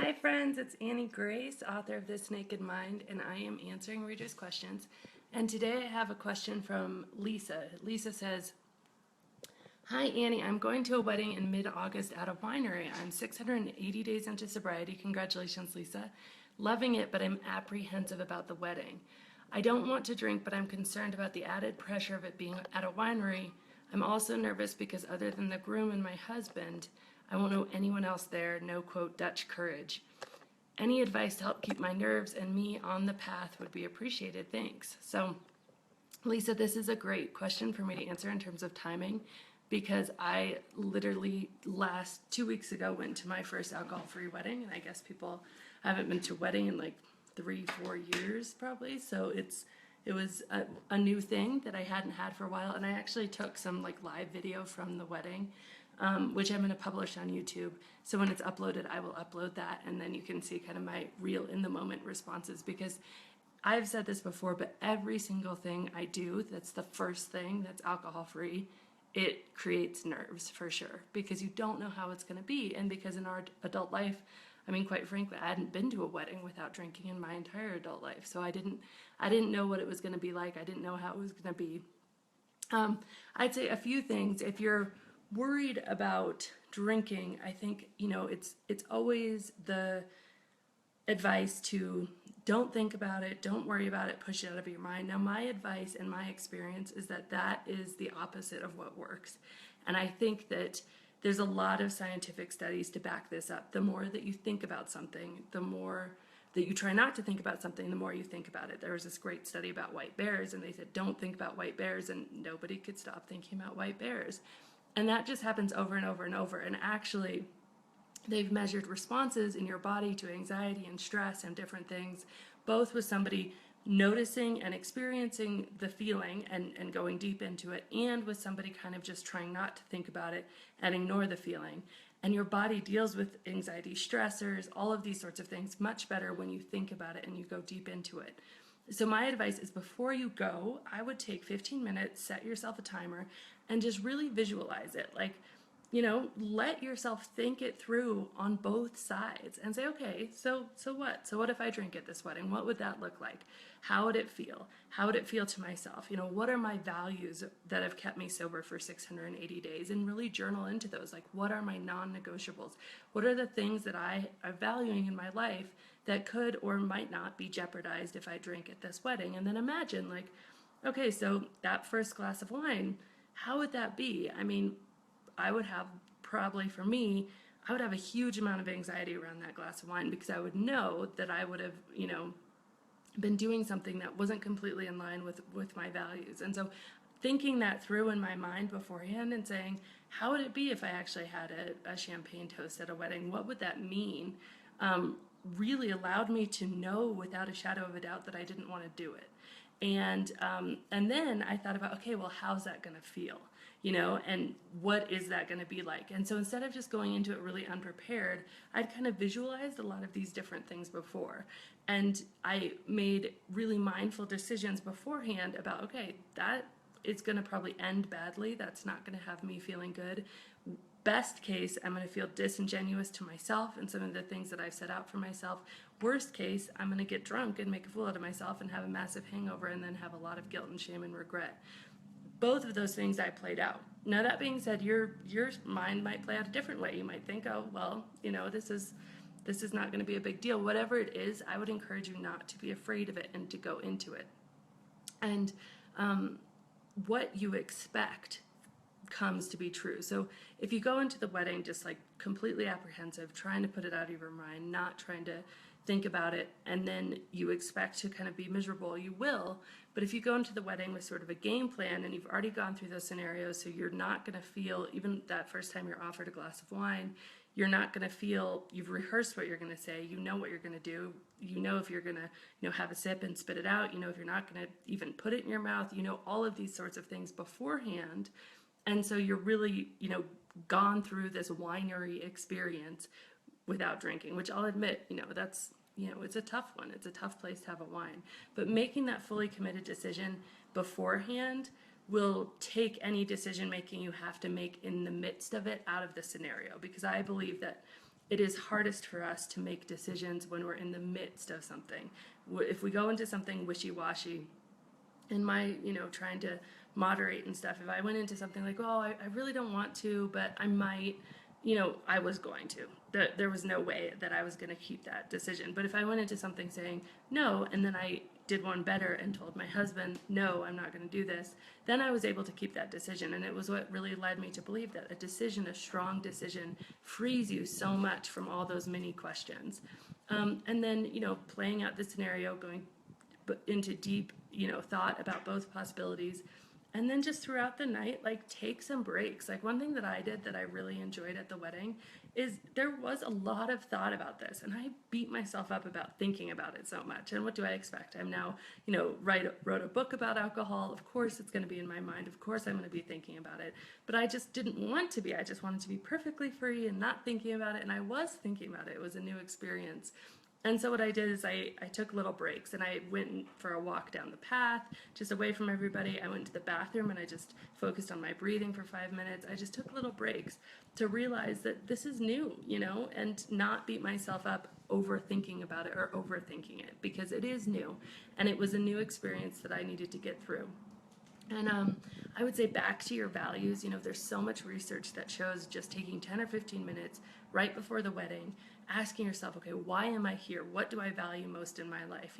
Hi friends, it's Annie Grace, author of This Naked Mind, and I am answering readers' questions. And today I have a question from Lisa. Lisa says, "Hi Annie, I'm going to a wedding in mid-August at a winery. I'm 680 days into sobriety. Congratulations, Lisa. Loving it, but I'm apprehensive about the wedding. I don't want to drink, but I'm concerned about the added pressure of it being at a winery. I'm also nervous because other than the groom and my husband, I won't know anyone else there, no quote Dutch courage. Any advice to help keep my nerves and me on the path would be appreciated. Thanks." So, Lisa, this is a great question for me to answer in terms of timing because I literally last 2 weeks ago went to my first alcohol-free wedding, and I guess people haven't been to a wedding in like 3-4 years probably. So it was a new thing that I hadn't had for a while, and I actually took some like live video from the wedding, which I'm going to publish on YouTube. So when it's uploaded, I will upload that, and then you can see kind of my real in-the-moment responses, because I've said this before, but every single thing I do that's the first thing that's alcohol-free, it creates nerves for sure, because you don't know how it's going to be. And because in our adult life, I mean, quite frankly, I hadn't been to a wedding without drinking in my entire adult life. So I didn't know what it was going to be like. I didn't know how it was going to be. I'd say a few things. If you're worried about drinking, I think, it's always the advice to don't think about it, don't worry about it, push it out of your mind. Now, my advice and my experience is that that is the opposite of what works. And I think that there's a lot of scientific studies to back this up. The more that you think about something, the more that you try not to think about something, the more you think about it. There was this great study about white bears, and they said, don't think about white bears, and nobody could stop thinking about white bears. And that just happens over and over and over. And actually, they've measured responses in your body to anxiety and stress and different things, both with somebody noticing and experiencing the feeling and going deep into it, and with somebody kind of just trying not to think about it and ignore the feeling. And your body deals with anxiety, stressors, all of these sorts of things much better when you think about it and you go deep into it. So my advice is, before you go, I would take 15 minutes, set yourself a timer, and just really visualize it. Like, let yourself think it through on both sides and say, okay, so what? So what if I drink at this wedding? What would that look like? How would it feel? How would it feel to myself? What are my values that have kept me sober for 680 days? And really journal into those. Like, what are my non-negotiables? What are the things that I are valuing in my life that could or might not be jeopardized if I drink at this wedding? And then imagine, like, okay, so that first glass of wine, how would that be? I mean, I would have, probably for me, I would have a huge amount of anxiety around that glass of wine, because I would know that I would have, been doing something that wasn't completely in line with my values. And so thinking that through in my mind beforehand and saying, how would it be if I actually had a champagne toast at a wedding? What would that mean? Really allowed me to know without a shadow of a doubt that I didn't want to do it. And then I thought about, okay, well, how's that going to feel? And what is that going to be like? And so instead of just going into it really unprepared, I'd kind of visualized a lot of these different things before. And I made really mindful decisions beforehand about, okay, that is going to probably end badly. That's not going to have me feeling good. Best case, I'm going to feel disingenuous to myself and some of the things that I've set out for myself. Worst case, I'm going to get drunk and make a fool out of myself and have a massive hangover and then have a lot of guilt and shame and regret. Both of those things I played out. Now, that being said, your mind might play out a different way. You might think, oh, well, this is not going to be a big deal. Whatever it is, I would encourage you not to be afraid of it and to go into it. And what you expect comes to be true. So if you go into the wedding just like completely apprehensive, trying to put it out of your mind, not trying to think about it, and then you expect to kind of be miserable, you will. But if you go into the wedding with sort of a game plan and you've already gone through those scenarios, so you're not going to feel, even that first time you're offered a glass of wine, you're not going to feel, you've rehearsed what you're going to say, you know what you're going to do, you know if you're going to have a sip and spit it out, you know if you're not going to even put it in your mouth, you know all of these sorts of things beforehand. And so you're really, gone through this winery experience without drinking, which I'll admit, that's, it's a tough one. It's a tough place to have a wine. But making that fully committed decision beforehand will take any decision making you have to make in the midst of it out of the scenario. Because I believe that it is hardest for us to make decisions when we're in the midst of something. If we go into something wishy-washy, in my, trying to moderate and stuff, if I went into something like, oh, I really don't want to, but I might, I was going to. There was no way that I was going to keep that decision. But if I went into something saying no, and then I did one better and told my husband, no, I'm not going to do this, then I was able to keep that decision. And it was what really led me to believe that a decision, a strong decision, frees you so much from all those mini questions. And then, playing out the scenario, going into deep, thought about both possibilities. And then just throughout the night, like, take some breaks. Like, one thing that I did that I really enjoyed at the wedding is there was a lot of thought about this, and I beat myself up about thinking about it so much. And what do I expect? I'm now, wrote a book about alcohol. Of course it's going to be in my mind. Of course I'm going to be thinking about it. But I just didn't want to be. I just wanted to be perfectly free and not thinking about it. And I was thinking about it. It was a new experience. And so what I did is I took little breaks, and I went for a walk down the path, just away from everybody. I went to the bathroom, and I just focused on my breathing for 5 minutes. I just took little breaks to realize that this is new, and not beat myself up overthinking about it or overthinking it, because it is new, and it was a new experience that I needed to get through. And I would say, back to your values, there's so much research that shows just taking 10 or 15 minutes right before the wedding, asking yourself, okay, why am I here? What do I value most in my life?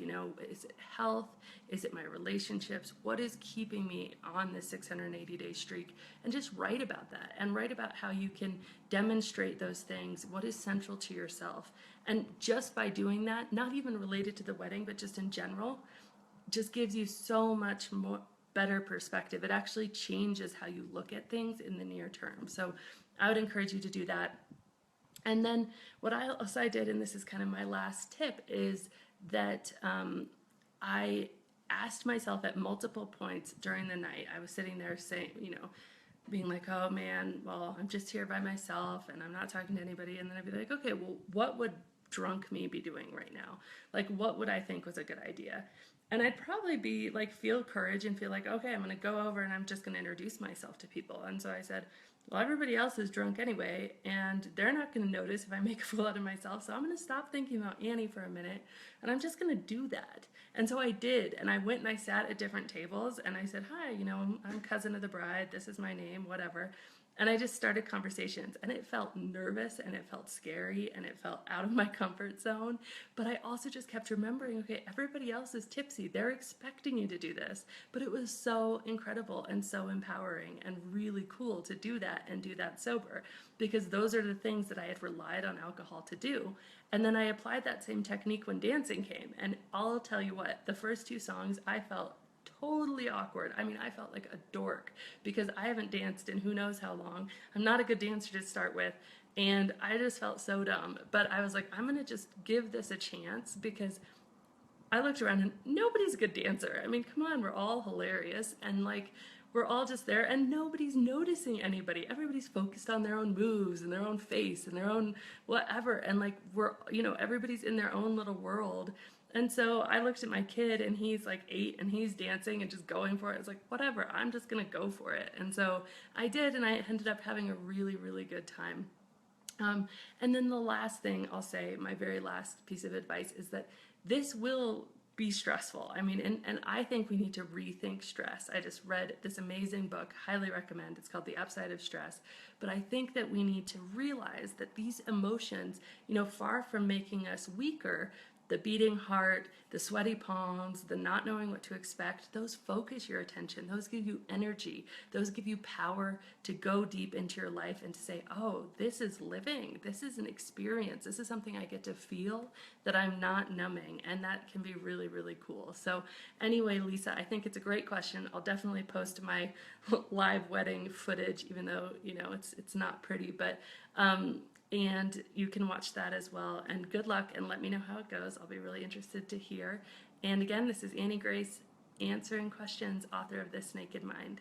Is it health? Is it my relationships? What is keeping me on this 680-day streak? And just write about that, and write about how you can demonstrate those things, what is central to yourself. And just by doing that, not even related to the wedding, but just in general, just gives you so much more better perspective. It actually changes how you look at things in the near term. So I would encourage you to do that. And then what I did, and this is kind of my last tip, is that I asked myself at multiple points during the night. I was sitting there saying, being like, oh man, well, I'm just here by myself and I'm not talking to anybody. And then I'd be like, okay, well, what would drunk me be doing right now? Like, what would I think was a good idea? And I'd probably be like, feel courage and feel like, okay, I'm going to go over and I'm just going to introduce myself to people. And so I said, well, everybody else is drunk anyway, and they're not going to notice if I make a fool out of myself. So I'm going to stop thinking about Annie for a minute, and I'm just going to do that. And so I did, and I went and I sat at different tables, and I said, hi, I'm cousin of the bride. This is my name, whatever. And I just started conversations, and it felt nervous, and it felt scary, and it felt out of my comfort zone. But I also just kept remembering, okay, everybody else is tipsy. They're expecting you to do this. But it was so incredible and so empowering and really cool to do that, and do that sober, because those are the things that I had relied on alcohol to do. And then I applied that same technique when dancing came. And I'll tell you what, the first 2 songs, I felt totally awkward. I mean, I felt like a dork, because I haven't danced in who knows how long. I'm not a good dancer to start with, and I just felt so dumb. But I was like, I'm going to just give this a chance, because I looked around and nobody's a good dancer. I mean, come on, we're all hilarious, and like, we're all just there, and nobody's noticing anybody. Everybody's focused on their own moves and their own face and their own whatever, and like, we're, everybody's in their own little world. And so I looked at my kid, and he's like 8, and he's dancing and just going for it. It's like, whatever, I'm just going to go for it. And so I did, and I ended up having a really, really good time. And then the last thing I'll say, my very last piece of advice, is that this will be stressful. I mean, and I think we need to rethink stress. I just read this amazing book, highly recommend. It's called The Upside of Stress. But I think that we need to realize that these emotions, far from making us weaker, the beating heart, the sweaty palms, the not knowing what to expect, those focus your attention. Those give you energy. Those give you power to go deep into your life and to say, oh, this is living. This is an experience. This is something I get to feel that I'm not numbing. And that can be really, really cool. So anyway, Lisa, I think it's a great question. I'll definitely post my live wedding footage, even though, it's not pretty, but, and you can watch that as well. And good luck, and let me know how it goes. I'll be really interested to hear. And again, this is Annie Grace, answering questions, author of This Naked Mind.